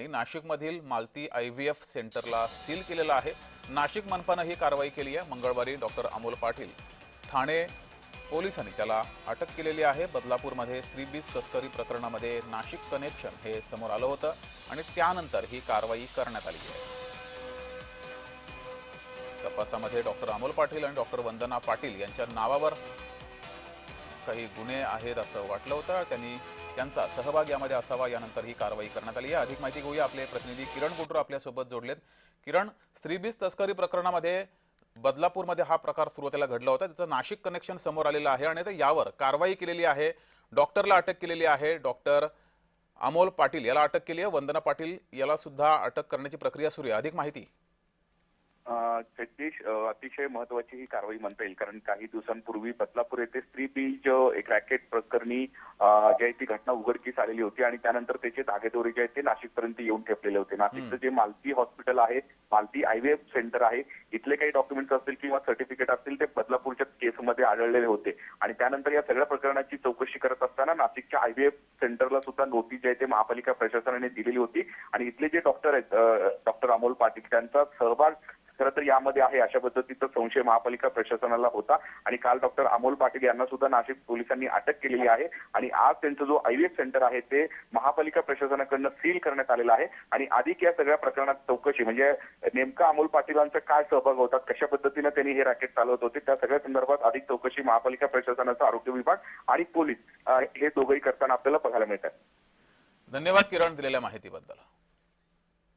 नाशिकमधील मालती IVF सेंटरला seal केलेलं आहे। नाशिक मनपाने ही कारवाई केली आहे। मंगळवारी डॉक्टर अमोल पाटील ठाणे पोलिसांनी त्याला अटक केलेली आहे। बदलापूरमध्ये स्त्रीबीज तस्करी प्रकरणामध्ये नाशिक कनेक्शन हे समोर आलं होतं आणि त्यानंतर ही कारवाई करण्यात आली आहे। तपासामध्ये डॉक्टर अमोल पाटील आणि डॉक्टर वंदना पाटील यांच्या नावावर काही गुन्हे आहेत असं वाटलं होतं। त्यांचा सहभाग यामध्ये असावा, यानंतर ही कारवाई करण्यात आली आहे। अधिक माहिती घेऊया, आपले प्रतिनिधी किरण गुटूर आपल्या सोबत जोडलेत। किरण, स्त्रीबीज तस्करी प्रकरणामध्ये बदलापूरमध्ये हा प्रकार सुरुवातीला घडला होता, त्याचं नाशिक कनेक्शन समोर आलेलं आहे आणि यावर कारवाई केलेली आहे। डॉक्टरला अटक केलेली आहे। डॉक्टर अमोल पाटील याला अटक केली आहे। वंदना पाटील याला सुद्धा अटक करण्याची प्रक्रिया सुरू आहे। अधिक माहिती। जगदीश, अतिशय महत्वाची ही कारवाई म्हणता येईल, कारण काही दिवसांपूर्वी बदलापूर येथे स्त्रीबीज एक रॅकेट प्रकरणी जी आहे ती घटना उघडकीस आलेली होती आणि त्यानंतर त्याचे धागेदोरे जे आहेत ते नाशिकपर्यंत येऊन ठेपलेले होते। नाशिकचं जे मालती हॉस्पिटल आहे, मालती IVF सेंटर आहे, इथले काही डॉक्युमेंट्स असतील किंवा सर्टिफिकेट असतील ते बदलापूरच्या केसमध्ये आढळलेले होते आणि त्यानंतर या सगळ्या प्रकरणाची चौकशी करत असताना नाशिकच्या IVF सेंटरला सुद्धा नोटीस जी आहे ते महापालिका प्रशासनाने दिलेली होती आणि इथले जे डॉक्टर आहेत, डॉक्टर अमोल पाटील, त्यांचा सहभाग खरं तर यामध्ये आहे अशा पद्धतीचा संशय महापालिका प्रशासनाला होता आणि काल डॉक्टर अमोल पाटील यांना सुद्धा नाशिक पोलिसांनी अटक केलेली आहे आणि आज त्यांचा जो IVF सेंटर आहे ते महापालिका प्रशासनाकडून सील करण्यात आलेला आहे आणि अधिक या सगळ्या प्रकरणात चौकशी, म्हणजे नेमका अमोल पाटीलांचा काय सहभाग होता, कशा पद्धतीने त्यांनी हे रॅकेट चालवत होते, त्या सगळ्या संदर्भात अधिक चौकशी महापालिका प्रशासनाचा आरोग्य विभाग आणि पोलीस हे दोघंही करताना आपल्याला बघायला मिळतात। धन्यवाद किरण, दिलेल्या माहितीबद्दल।